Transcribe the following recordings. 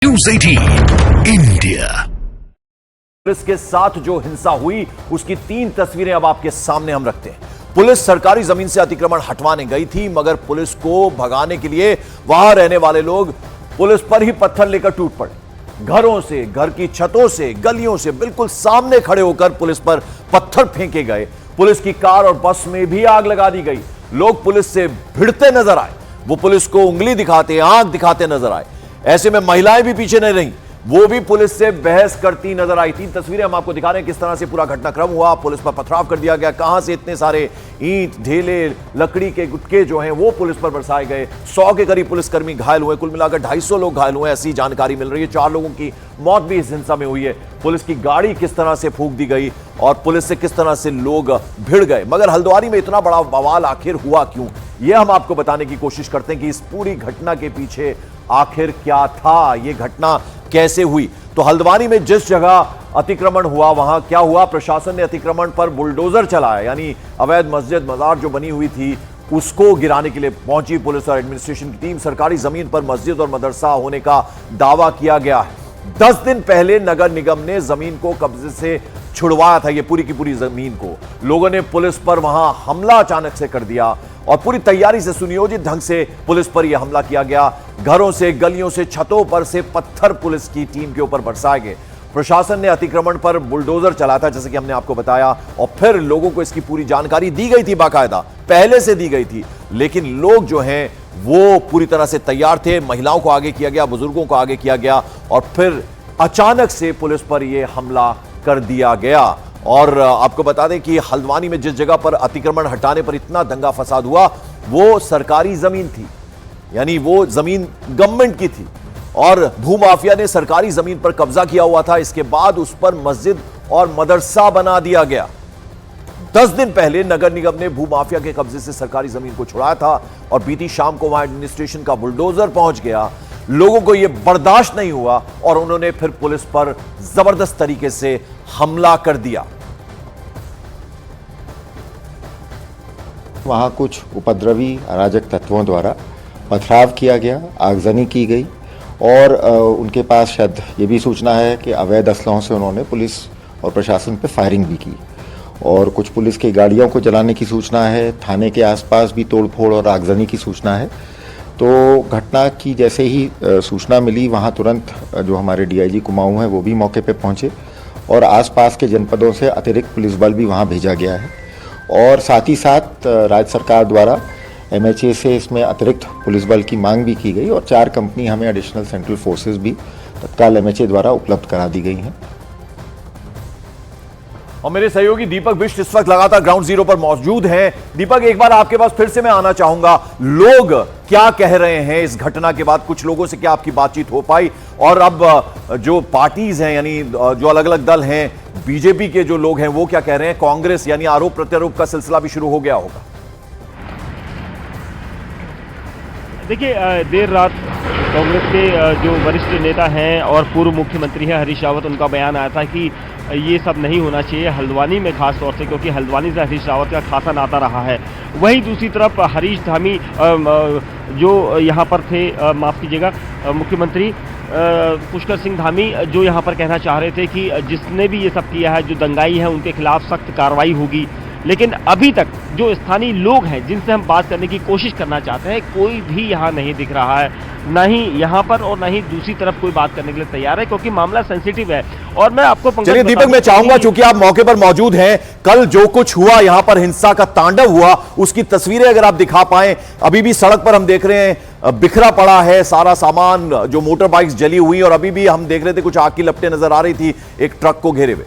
News 18 India. Police के साथ जो हिंसा हुई उसकी 3 तस्वीरें अब आपके सामने हम रखते हैं। पुलिस सरकारी जमीन से अतिक्रमण हटवाने गई थी, मगर पुलिस को भगाने के लिए वहां रहने वाले लोग पुलिस पर ही पत्थर लेकर टूट पड़े। घरों से, घर की छतों से, गलियों से बिल्कुल सामने खड़े होकर पुलिस पर पत्थर फेंके गए। पुलिस की कार और बस में भी आग लगा दी गई। लोग पुलिस से भिड़ते नजर आए, वो पुलिस को उंगली दिखाते, आंख दिखाते नजर आए। ऐसे में महिलाएं भी पीछे नहीं रहीं, वो भी पुलिस से बहस करती नजर आई। 3 तस्वीरें हम आपको दिखा रहे हैं किस तरह से पूरा घटनाक्रम हुआ। पुलिस पर पथराव कर दिया गया, कहां से इतने सारे ईंट, ढेले, लकड़ी के गुटके जो हैं वो पुलिस पर बरसाए गए। 100 के करीब पुलिसकर्मी घायल हुए, कुल मिलाकर 250 लोग घायल हुए, ऐसी जानकारी मिल रही है। 4 लोगों की मौत भी इस हिंसा में हुई है। पुलिस की गाड़ी किस तरह से फूंक दी गई और पुलिस से किस तरह से लोग भिड़ गए। मगर हल्द्वानी में इतना बड़ा बवाल आखिर हुआ क्यों, यह हम आपको बताने की कोशिश करते हैं कि इस पूरी घटना के पीछे आखिर क्या था, यह घटना कैसे हुई। तो हल्द्वानी में जिस जगह अतिक्रमण हुआ वहां क्या हुआ, प्रशासन ने अतिक्रमण पर बुलडोजर चलाया, यानी अवैध मस्जिद मजार जो बनी हुई थी उसको गिराने के लिए पहुंची पुलिस और एडमिनिस्ट्रेशन की टीम। सरकारी जमीन पर मस्जिद और मदरसा होने का दावा किया गया है। 10 दिन पहले नगर निगम ने जमीन को कब्जे से छुड़वाया था, ये पूरी की पूरी जमीन को। लोगों ने पुलिस पर वहां हमला अचानक से कर दिया और पूरी तैयारी से, सुनियोजित ढंग से पुलिस पर यह हमला किया गया। घरों से, गलियों से, छतों पर से पत्थर पुलिस की टीम के ऊपर बरसाए गए। प्रशासन ने अतिक्रमण पर बुलडोजर चलाया था, जैसे कि हमने आपको बताया, और फिर लोगों को इसकी पूरी जानकारी दी गई थी, बाकायदा पहले से दी गई थी। लेकिन लोग जो हैं वो पूरी तरह से तैयार थे। महिलाओं को आगे किया गया, बुजुर्गों को आगे किया गया और फिर अचानक से पुलिस पर यह हमला कर दिया गया। और आपको बता दें कि हल्द्वानी में जिस जगह पर अतिक्रमण हटाने पर इतना दंगा फसाद हुआ वो सरकारी जमीन थी, यानी वो जमीन गवर्नमेंट की थी और भूमाफिया ने सरकारी जमीन पर कब्जा किया हुआ था। इसके बाद उस पर मस्जिद और मदरसा बना दिया गया। 10 दिन पहले नगर निगम ने भूमाफिया के कब्जे से सरकारी जमीन को छुड़ाया था और बीती शाम को वहां एडमिनिस्ट्रेशन का बुलडोजर पहुंच गया। लोगों को यह बर्दाश्त नहीं हुआ और उन्होंने फिर पुलिस पर जबरदस्त तरीके से हमला कर दिया। वहां कुछ उपद्रवी अराजक तत्वों द्वारा पथराव किया गया, आगजनी की गई और उनके पास शायद ये भी सूचना है कि अवैध असलहों से उन्होंने पुलिस और प्रशासन पर फायरिंग भी की और कुछ पुलिस की गाड़ियों को जलाने की सूचना है। थाने के आसपास भी तोड़फोड़ और आगजनी की सूचना है। तो घटना की जैसे ही सूचना मिली, वहां तुरंत जो हमारे डीआईजी कुमाऊं हैं वो भी मौके पे पहुंचे और आसपास के जनपदों से अतिरिक्त पुलिस बल भी वहां भेजा गया है और साथ ही साथ राज्य सरकार द्वारा एमएचए से इसमें अतिरिक्त पुलिस बल की मांग भी की गई और 4 कंपनी हमें एडिशनल सेंट्रल फोर्सेस भी तत्काल एमएचए द्वारा उपलब्ध करा दी गई हैं। और मेरे सहयोगी दीपक बिष्ट इस वक्त लगातार ग्राउंड जीरो पर मौजूद हैं। दीपक, एक बार आपके पास फिर से मैं आना चाहूंगा, लोग क्या कह रहे हैं इस घटना के बाद? कुछ लोगों से क्या आपकी बातचीत हो पाई? और अब जो पार्टीज हैं, यानी जो अलग अलग दल हैं, बीजेपी के जो लोग हैं वो क्या कह रहे हैं? कांग्रेस, यानी आरोप प्रत्यारोप का सिलसिला भी शुरू हो गया होगा। देखिए, देर रात कांग्रेस के जो वरिष्ठ नेता हैं और पूर्व मुख्यमंत्री हैं हरीश रावत, उनका बयान आया था कि ये सब नहीं होना चाहिए हल्द्वानी में, खास तौर से क्योंकि हल्द्वानी से हरीश रावत का खासा नाता रहा है। वहीं दूसरी तरफ हरीश धामी जो यहाँ पर थे, माफ़ कीजिएगा, मुख्यमंत्री पुष्कर सिंह धामी, जो यहाँ पर कहना चाह रहे थे कि जिसने भी ये सब किया है, जो दंगाई है, उनके खिलाफ सख्त कार्रवाई होगी। लेकिन अभी तक जो स्थानीय लोग हैं जिनसे हम बात करने की कोशिश करना चाहते हैं, कोई भी यहाँ नहीं दिख रहा है, ना ही यहाँ पर और ना ही दूसरी तरफ कोई बात करने के लिए तैयार है, क्योंकि मामला सेंसिटिव है। और मैं आपको चलिए दीपक, मैं चाहूंगा चूंकि आप मौके पर मौजूद हैं, कल जो कुछ हुआ यहाँ पर, हिंसा का तांडव हुआ, उसकी तस्वीरें अगर आप दिखा पाएं। अभी भी सड़क पर हम देख रहे हैं बिखरा पड़ा है सारा सामान, जो मोटर बाइक्स जली हुई, और अभी भी हम देख रहे थे कुछ आग की लपटें नजर आ रही थी एक ट्रक को घेरे हुए।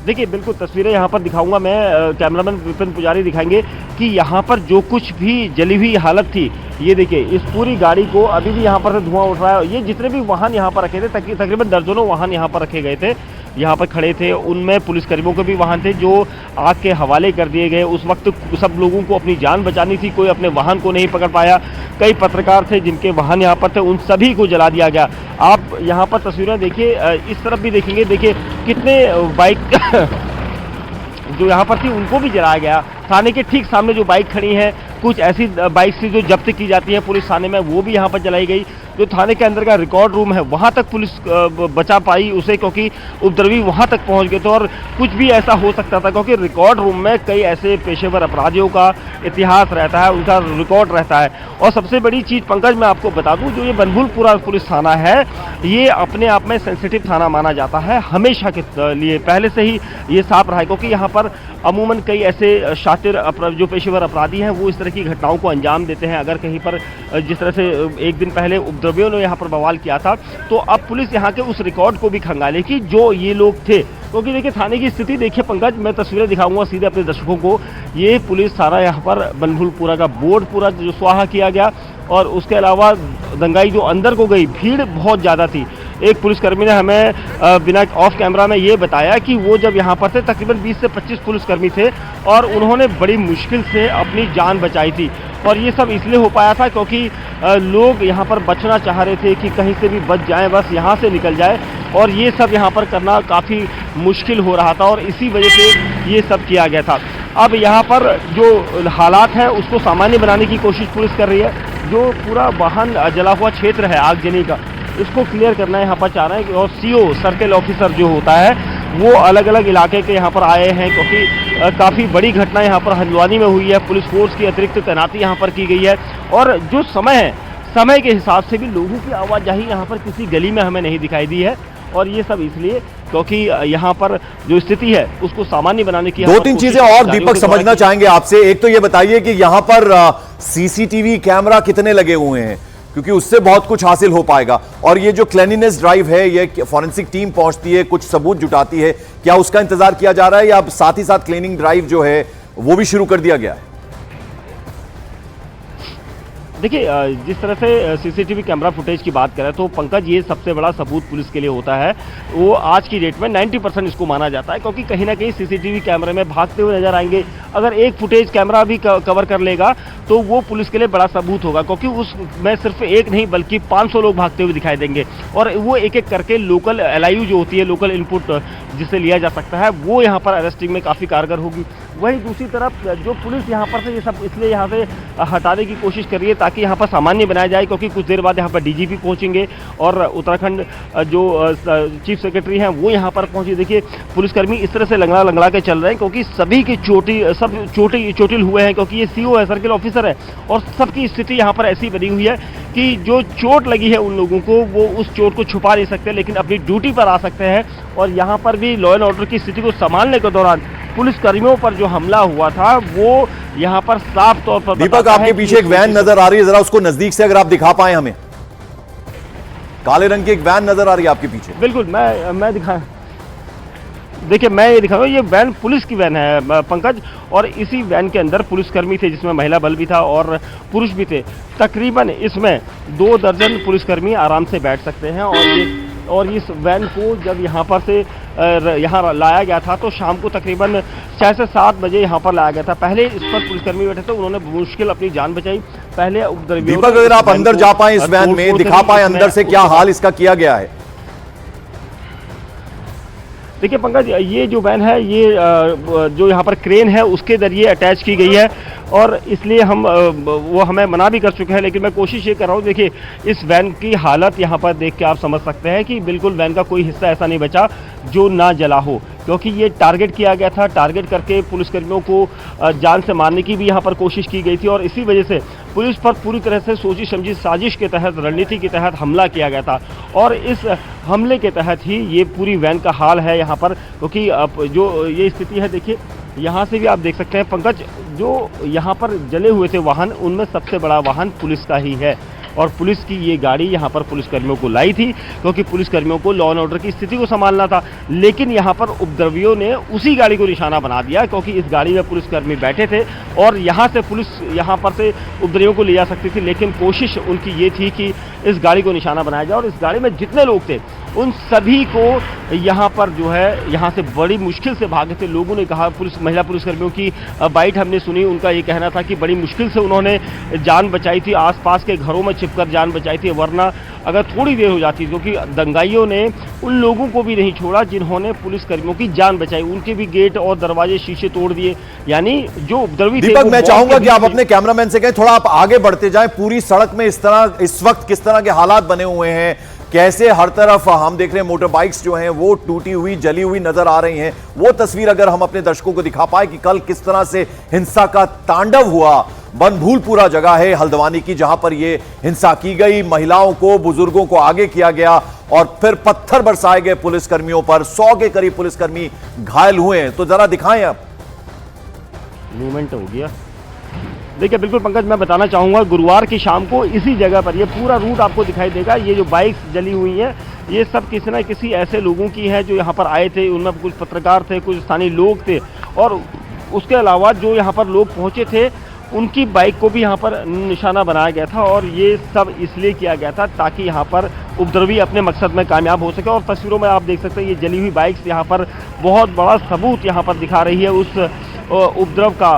देखिए, बिल्कुल तस्वीरें यहाँ पर दिखाऊंगा मैं, कैमरामैन विपिन पुजारी दिखाएंगे कि यहाँ पर जो कुछ भी जली हुई हालत थी, ये देखिए, इस पूरी गाड़ी को अभी भी यहाँ पर से धुआं उठ रहा है। ये जितने भी वाहन यहाँ पर रखे थे, तकरीबन दर्जनों वाहन यहाँ पर रखे गए थे, यहाँ पर खड़े थे, उनमें पुलिसकर्मियों के भी वाहन थे जो आग के हवाले कर दिए गए। उस वक्त सब लोगों को अपनी जान बचानी थी, कोई अपने वाहन को नहीं पकड़ पाया। कई पत्रकार थे जिनके वाहन यहाँ पर थे, उन सभी को जला दिया गया। आप यहाँ पर तस्वीरें देखिए, इस तरफ भी देखेंगे, देखिए कितने बाइक जो यहाँ पर थी उनको भी जलाया गया। थाने के ठीक सामने जो बाइक खड़ी है, कुछ ऐसी बाइक थी जो जब्त की जाती है पुलिस थाने में, वो भी यहाँ पर जलाई गई। जो थाने के अंदर का रिकॉर्ड रूम है वहाँ तक पुलिस बचा पाई उसे, क्योंकि उपद्रवी वहाँ तक पहुँच गए थे और कुछ भी ऐसा हो सकता था, क्योंकि रिकॉर्ड रूम में कई ऐसे पेशेवर अपराधियों का इतिहास रहता है, उनका रिकॉर्ड रहता है। और सबसे बड़ी चीज़ पंकज मैं आपको बता दूं, जो ये बनभूलपुरा पुलिस थाना है ये अपने आप में सेंसिटिव थाना माना जाता है हमेशा के लिए, पहले से ही ये साफ रहा है, क्योंकि यहाँ पर अमूमन कई ऐसे शातिर जो पेशेवर अपराधी हैं वो इस तरह की घटनाओं को अंजाम देते हैं। अगर कहीं पर जिस तरह से एक दिन पहले उपद्रवियों ने यहाँ पर बवाल किया था, तो अब पुलिस यहाँ के उस रिकॉर्ड को भी खंगालेगी जो ये लोग थे। क्योंकि देखिए थाने की स्थिति देखिए पंकज, मैं तस्वीरें दिखाऊंगा सीधे अपने दर्शकों को। ये पुलिस थाना यहाँ पर बनभूलपुरा का बोर्ड पूरा जो स्वाहा किया गया, और उसके अलावा दंगाई जो अंदर को गई, भीड़ बहुत ज़्यादा थी। एक पुलिसकर्मी ने हमें बिना ऑफ कैमरा में ये बताया कि वो जब यहाँ पर थे तकरीबन 20 से 25 पुलिसकर्मी थे और उन्होंने बड़ी मुश्किल से अपनी जान बचाई थी। और ये सब इसलिए हो पाया था क्योंकि लोग यहाँ पर बचना चाह रहे थे कि कहीं से भी बच जाएं, बस यहाँ से निकल जाए, और ये सब यहाँ पर करना काफ़ी मुश्किल हो रहा था और इसी वजह से ये सब किया गया था। अब यहाँ पर जो हालात हैं उसको सामान्य बनाने की कोशिश पुलिस कर रही है। जो पूरा वाहन जला हुआ क्षेत्र है आगजनी का, इसको क्लियर करना यहाँ पर चाह रहे हैं। और CO सर्किल ऑफिसर जो होता है वो अलग अलग इलाके के यहाँ पर आए हैं, क्योंकि काफ़ी बड़ी घटना यहाँ पर हल्द्वानी में हुई है। पुलिस फोर्स की अतिरिक्त तैनाती यहाँ पर की गई है, और जो समय है समय के हिसाब से भी लोगों की आवाजाही यहाँ पर किसी गली में हमें नहीं दिखाई दी है। और ये सब इसलिए क्योंकि यहाँ पर जो स्थिति है उसको सामान्य बनाने की 2-3 चीजें और दीपक समझना चाहेंगे आपसे। एक तो ये बताइए कि यहाँ पर CCTV कैमरा कितने लगे हुए हैं, क्योंकि उससे बहुत कुछ हासिल हो पाएगा। और ये जो क्लीनिनेस ड्राइव है, ये फॉरेंसिक टीम पहुंचती है, कुछ सबूत जुटाती है, क्या उसका इंतजार किया जा रहा है या अब साथ ही साथ क्लीनिंग ड्राइव जो है वो भी शुरू कर दिया गया है? देखिए जिस तरह से CCTV कैमरा फुटेज की बात करें तो पंकज ये सबसे बड़ा सबूत पुलिस के लिए होता है। वो आज की डेट में 90% इसको माना जाता है, क्योंकि कहीं ना कहीं CCTV कैमरे में भागते हुए नजर आएंगे। अगर एक फुटेज कैमरा भी कवर कर लेगा तो वो पुलिस के लिए बड़ा सबूत होगा, क्योंकि उसमें सिर्फ एक नहीं बल्कि 500 लोग भागते हुए दिखाई देंगे, और वो एक एक करके लोकल LIU जो होती है, लोकल इनपुट जिसे लिया जा सकता है, वो यहाँ पर अरेस्टिंग में काफ़ी कारगर होगी। वहीं दूसरी तरफ जो पुलिस यहाँ पर से ये सब इसलिए यहाँ से हटाने की कोशिश कर रही है ताकि यहाँ पर सामान्य बनाया जाए, क्योंकि कुछ देर बाद यहाँ पर DGP पहुँचेंगे और उत्तराखंड जो चीफ सेक्रेटरी हैं वो यहाँ पर पहुँचे। देखिए पुलिसकर्मी इस तरह से लंगड़ा के चल रहे हैं क्योंकि सभी की चोटिल हुए हैं, क्योंकि ये CO है, सर्किल ऑफिसर है, और सबकी स्थिति यहाँ पर ऐसी बनी हुई है कि जो चोट लगी है उन लोगों को वो उस चोट को छुपा नहीं सकते, लेकिन अपनी ड्यूटी पर आ सकते हैं। और यहाँ पर भी लॉ एंड ऑर्डर की स्थिति को संभालने के दौरान पुलिसकर्मियों पर जो हमला हुआ था वो यहाँ पर साफ तौर पर दीपक आपके पीछे एक वैन नजर आ रही है, जरा उसको नजदीक से अगर आप दिखा पाए हमें। काले रंग की एक वैन नजर आ रही है आपके पीछे। बिल्कुल मैं दिखा, देखिए मैं ये दिखा रहा हूँ, ये वैन पुलिस की वैन है पंकज, और इसी वैन के अंदर पुलिसकर्मी थे जिसमें महिला बल भी था और पुरुष भी थे। तकरीबन इसमें 2 दर्जन पुलिसकर्मी आराम से बैठ सकते हैं। और इस वैन को जब यहाँ पर से यहाँ लाया गया था तो शाम को तकरीबन 6 से 7 बजे यहाँ पर लाया गया था। पहले इस पर पुलिसकर्मी बैठे थे, उन्होंने मुश्किल अपनी जान बचाई। पहले दीपक अगर आप अंदर जा पाए इस वैन में, दिखा पाए अंदर से क्या हाल इसका किया गया है? देखिए पंकज ये जो वैन है ये जो यहाँ पर क्रेन है उसके जरिए अटैच की गई है, और इसलिए वो हमें मना भी कर चुके हैं, लेकिन मैं कोशिश ये कर रहा हूँ। देखिए इस वैन की हालत यहाँ पर देख के आप समझ सकते हैं कि बिल्कुल वैन का कोई हिस्सा ऐसा नहीं बचा जो ना जला हो, क्योंकि ये टारगेट किया गया था। टारगेट करके पुलिसकर्मियों को जान से मारने की भी यहाँ पर कोशिश की गई थी, और इसी वजह से पुलिस पर पूरी तरह से सोची समझी साजिश के तहत, रणनीति के तहत हमला किया गया था। और इस हमले के तहत ही ये पूरी वैन का हाल है यहाँ पर, क्योंकि जो ये स्थिति है देखिए यहाँ से भी आप देख सकते हैं पंकज, जो यहाँ पर जले हुए थे वाहन उनमें सबसे बड़ा वाहन पुलिस का ही है। और पुलिस की ये गाड़ी यहाँ पर पुलिसकर्मियों को लाई थी, क्योंकि पुलिसकर्मियों को लॉ एंड ऑर्डर की स्थिति को संभालना था। लेकिन यहाँ पर उपद्रवियों ने उसी गाड़ी को निशाना बना दिया, क्योंकि इस गाड़ी में पुलिसकर्मी बैठे थे और यहाँ से पुलिस यहाँ पर से उपद्रवियों को ले जा सकती थी, लेकिन कोशिश उनकी ये थी कि इस गाड़ी को निशाना बनाया जाए। और इस गाड़ी में जितने लोग थे उन सभी को यहाँ पर जो है यहाँ से बड़ी मुश्किल से भागे थे। लोगों ने कहा, महिला पुलिसकर्मियों की बाइट हमने सुनी, उनका ये कहना था कि बड़ी मुश्किल से उन्होंने जान बचाई थी, आसपास के घरों में छिपकर जान बचाई थी, वरना अगर थोड़ी देर हो जाती, क्योंकि दंगाइयों ने उन लोगों को भी नहीं छोड़ा जिन्होंने पुलिसकर्मियों की जान बचाई, उनके भी गेट और दरवाजे शीशे तोड़ दिए। यानी जो उपद्रवी थे। दीपक, मैं चाहूंगा कि आप अपने कैमरामैन से कहें थोड़ा आप आगे बढ़ते जाएं। पूरी सड़क में इस वक्त किस तरह के हालात बने हुए हैं, कैसे हर तरफ हम देख रहे हैं मोटर बाइक्स जो हैं वो टूटी हुई जली हुई नजर आ रही हैं। वो तस्वीर अगर हम अपने दर्शकों को दिखा पाए कि कल किस तरह से हिंसा का तांडव हुआ। बनभूलपुरा जगह है हल्द्वानी की, जहां पर यह हिंसा की गई, महिलाओं को बुजुर्गों को आगे किया गया और फिर पत्थर बरसाए गए पुलिसकर्मियों पर। 100 के करीब पुलिसकर्मी घायल हुए हैं। तो जरा दिखाएं आप। मूवमेंट हो गया। देखिए बिल्कुल पंकज, मैं बताना चाहूँगा गुरुवार की शाम को इसी जगह पर, ये पूरा रूट आपको दिखाई देगा, ये जो बाइक्स जली हुई हैं ये सब किसी न किसी ऐसे लोगों की है जो यहाँ पर आए थे। उनमें कुछ पत्रकार थे, कुछ स्थानीय लोग थे और उसके अलावा जो यहाँ पर लोग पहुँचे थे उनकी बाइक को भी यहाँ पर निशाना बनाया गया था। और ये सब इसलिए किया गया था ताकि यहाँ पर उपद्रवी अपने मकसद में कामयाब हो सके। और तस्वीरों में आप देख सकते हैं ये जली हुई बाइक्स यहाँ पर बहुत बड़ा सबूत यहाँ पर दिखा रही है उस उपद्रव का,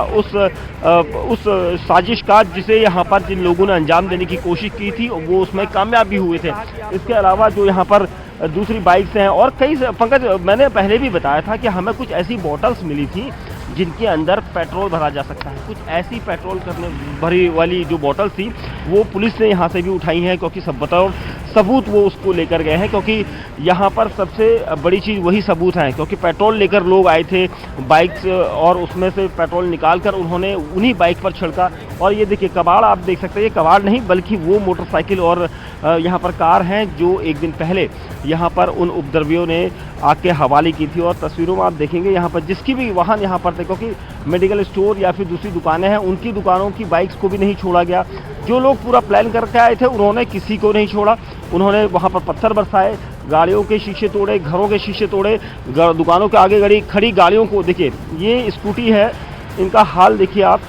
उस साजिश का जिसे यहाँ पर जिन लोगों ने अंजाम देने की कोशिश की थी वो उसमें कामयाब भी हुए थे। इसके अलावा जो यहाँ पर दूसरी बाइक्स हैं और कई, पंकज मैंने पहले भी बताया था कि हमें कुछ ऐसी बॉटल्स मिली थी जिनके अंदर पेट्रोल भरा जा सकता है। कुछ ऐसी पेट्रोल करने भरी वाली जो बॉटल थी वो पुलिस ने यहाँ से भी उठाई हैं, क्योंकि सब बतौर सबूत वो उसको लेकर गए हैं। क्योंकि यहाँ पर सबसे बड़ी चीज़ वही सबूत है, क्योंकि पेट्रोल लेकर लोग आए थे बाइक्स और उसमें से पेट्रोल निकालकर उन्होंने उन्हीं बाइक पर छिड़का। और ये देखिए कबाड़ आप देख सकते हैं, ये कबाड़ नहीं बल्कि वो मोटरसाइकिल और यहाँ पर कार हैं जो एक दिन पहले यहाँ पर उन उपद्रवियों ने आग के हवाले की थी। और तस्वीरों में आप देखेंगे यहाँ पर जिसकी भी वाहन यहाँ पर थे, क्योंकि मेडिकल स्टोर या फिर दूसरी दुकानें हैं, उनकी दुकानों की बाइक्स को भी नहीं छोड़ा गया। जो लोग पूरा प्लान करके आए थे उन्होंने किसी को नहीं छोड़ा, उन्होंने वहाँ पर पत्थर बरसाए, गाड़ियों के शीशे तोड़े, घरों के शीशे तोड़े, दुकानों के आगे खड़ी गाड़ियों को देखिए, ये स्कूटी है, इनका हाल देखिए आप।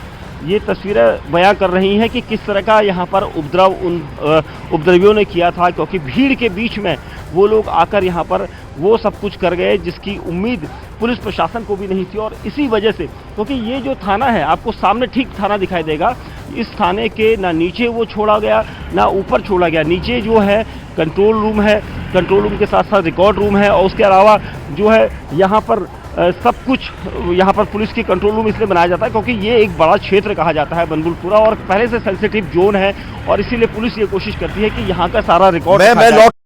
ये तस्वीरें बयां कर रही हैं कि किस तरह का यहाँ पर उपद्रव उन उपद्रवियों ने किया था, क्योंकि भीड़ के बीच में वो लोग आकर यहाँ पर वो सब कुछ कर गए जिसकी उम्मीद पुलिस प्रशासन को भी नहीं थी। और इसी वजह से, क्योंकि ये जो थाना है आपको सामने ठीक थाना दिखाई देगा, इस थाने के ना नीचे वो छोड़ा गया ना ऊपर छोड़ा गया। नीचे जो है कंट्रोल रूम है, कंट्रोल रूम के साथ साथ रिकॉर्ड रूम है और उसके अलावा जो है यहाँ पर सब कुछ यहाँ पर पुलिस की कंट्रोल रूम इसलिए बनाया जाता है क्योंकि ये एक बड़ा क्षेत्र कहा जाता है बनभूलपुरा और पहले से सेंसिटिव जोन है और इसीलिए पुलिस ये कोशिश करती है कि यहाँ का सारा रिकॉर्ड